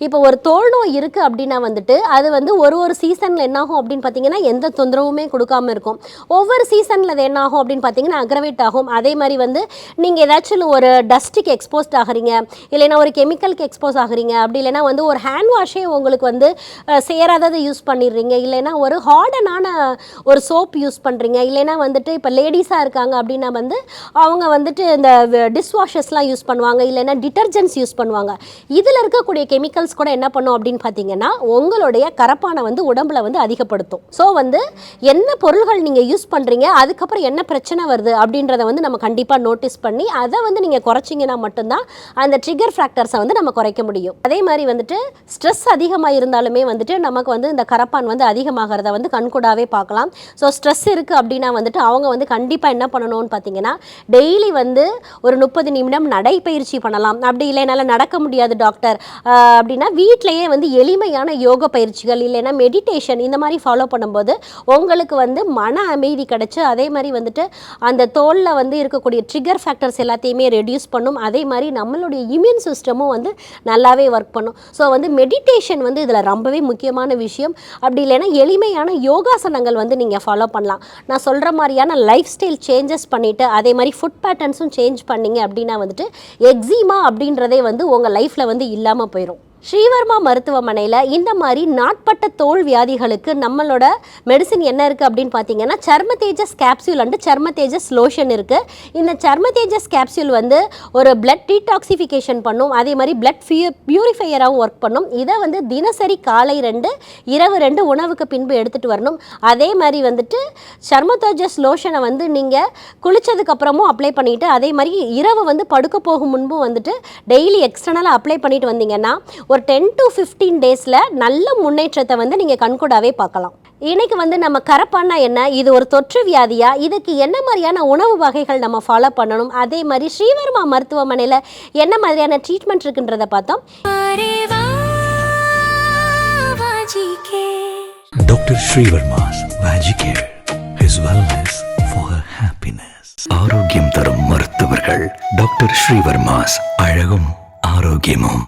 இப்போ ஒரு தோல் நோய் இருக்குது அப்படின்னா வந்துட்டு அது வந்து ஒரு சீசனில் என்னாகும் அப்படின்னு பார்த்தீங்கன்னா எந்த தொந்தரவுமே கொடுக்காம இருக்கும். ஒவ்வொரு சீசனில் அது என்னாகும் அப்படின்னு பார்த்தீங்கன்னா அக்ரவேட் ஆகும். அதே மாதிரி வந்து நீங்கள் ஏதாச்சும் ஒரு டஸ்ட்டுக்கு எக்ஸ்போஸ்ட் ஆகுறீங்க, இல்லைன்னா ஒரு கெமிக்கலுக்கு எக்ஸ்போஸ் ஆகுறீங்க, அப்படி இல்லைன்னா வந்து ஒரு ஹேண்ட் வாஷே உங்களுக்கு வந்து சேராததை யூஸ் பண்ணிடுறீங்க, இல்லைன்னா ஒரு ஹார்டனான ஒரு சோப் யூஸ் பண்ணுறீங்க, இல்லைன்னா வந்துட்டு இப்போ லேடிஸாக இருக்காங்க அப்படின்னா வந்து அவங்க வந்துட்டு இந்த டிஷ்வாஷர்ஸ்லாம் யூஸ் பண்ணுவாங்க, இல்லைன்னா டிட்டர்ஜென்ட்ஸ் யூஸ் பண்ணுவாங்க. இதில் இருக்கக்கூடிய கெமிக்கல்ஸ் கூட என்ன பண்ணும் அப்படின்னு பார்த்தீங்கன்னா உங்களுடைய கரப்பானை வந்து உடம்புல வந்து அதிகப்படுத்தும். ஸோ வந்து என்ன பொருள்கள் நீங்கள் யூஸ் பண்ணுறீங்க, அதுக்கப்புறம் என்ன பிரச்சனை வருது அப்படின்றத வந்து நம்ம கண்டிப்பாக நோட்டீஸ் பண்ணி அதை வந்து நீங்கள் குறைச்சிங்கன்னா மட்டும்தான் அந்த ட்ரிகர் ஃபேக்டர்ஸை வந்து நம்ம குறைக்க முடியும். அதே மாதிரி வந்துட்டு ஸ்ட்ரெஸ் அதிகமாக இருந்தாலுமே வந்துட்டு நமக்கு வந்து இந்த கரப்பான் வந்து அதிகமாகிறத வந்து கண்கூடாவே பார்க்கலாம். ஸோ ஸ்ட்ரெஸ் இருக்குது அப்படின்னா வந்துட்டு அவங்க வந்து கண்டிப்பாக என்ன பண்ணணும்னு பார்த்தீங்கன்னா டெய்லி வந்து ஒரு 30 நிமிடம் நடைப்பயிற்சி பண்ணலாம். அப்படி இல்லை என்னால் நடக்க முடியாது டாக்டர் அப்படின்னா வீட்டிலையே வந்து எளிமையான யோக பயிற்சிகள் இல்லைன்னா மெடிடேஷன் இந்த மாதிரி ஃபாலோ பண்ணும்போது உங்களுக்கு வந்து மன அமைதி கிடச்சி அதே மாதிரி வந்துட்டு அந்த தோலில் வந்து இருக்கக்கூடிய ட்ரிகர் ஃபேக்டர்ஸ் எல்லாத்தையுமே ரெடியூஸ் பண்ணும். அதே மாதிரி நம்மளுடைய இம்யூன் சிஸ்டமும் வந்து நல்லாவே ஒர்க் பண்ணும். ஸோ வந்து மெடிடேஷன் வந்து இதில் ரொம்பவே முக்கியமான விஷயம். அப்படி இல்லைன்னா எளிமையான யோகாசனங்கள் வந்து நீங்கள் ஃபாலோ பண்ணலாம். நான் சொல்கிற மாதிரியான லைஃப் ஸ்டைல் சேஞ்சஸ் பண்ணிவிட்டு அதே மாதிரி ஃபுட் பேட்டர்ன்ஸும் சேஞ்ச் பண்ணிங்க அப்படின்னா வந்துட்டு எக்ஸிமா அப்படின்றதே வந்து உங்கள் லைஃப்பில் வந்து இல்லாமல் போயிடும். ஸ்ரீவர்மா மருத்துவமனையில் இந்த மாதிரி நாட்பட்ட தோல் வியாதிகளுக்கு நம்மளோட மெடிசின் என்ன இருக்குது அப்படின்னு பார்த்தீங்கன்னா சர்ம தேஜஸ் கேப்சியூல் அண்டு சர்ம தேஜஸ் லோஷன் இருக்குது. இந்த சர்ம தேஜஸ் கேப்சியூல் வந்து ஒரு பிளட் டீடாக்சிஃபிகேஷன் பண்ணும், அதே மாதிரி பிளட் பியூரிஃபையராகவும் ஒர்க் பண்ணும். இதை வந்து தினசரி காலை 2 இரவு 2 உணவுக்கு பின்பு எடுத்துகிட்டு வரணும். அதே மாதிரி வந்துட்டு சர்ம தேஜஸ் லோஷனை வந்து நீங்கள் குளித்ததுக்கப்புறமும் அப்ளை பண்ணிவிட்டு அதே மாதிரி இரவு வந்து படுக்க போகும் முன்பும் வந்துட்டு டெய்லி எக்ஸ்டர்னலாக அப்ளை பண்ணிட்டு வந்தீங்கன்னா ஒரு 10 to 15 டேஸில் நல்ல முன்னேற்றத்தை வந்து நீங்கள் கண்கூடாவே பார்க்கலாம். இன்னைக்கு வந்து நம்ம கரப்பான்னா என்ன, இது ஒரு தொற்று வியாதியா, இதுக்கு என்ன மாதிரியான உணவு வகைகள் நம்ம ஃபாலோ பண்ணணும், அதே மாதிரி ஸ்ரீவர்மா மருத்துவமனையில் என்ன மாதிரியான ட்ரீட்மெண்ட் இருக்குன்றதை பார்த்தோம். Doctor Srivarma's Vagicare, his wellness for her happiness. ஆரோக்கியம் தரும் மருத்துவர்கள் டாக்டர் ஸ்ரீவர்மாஸ், அழகும் ஆரோக்கியமும்.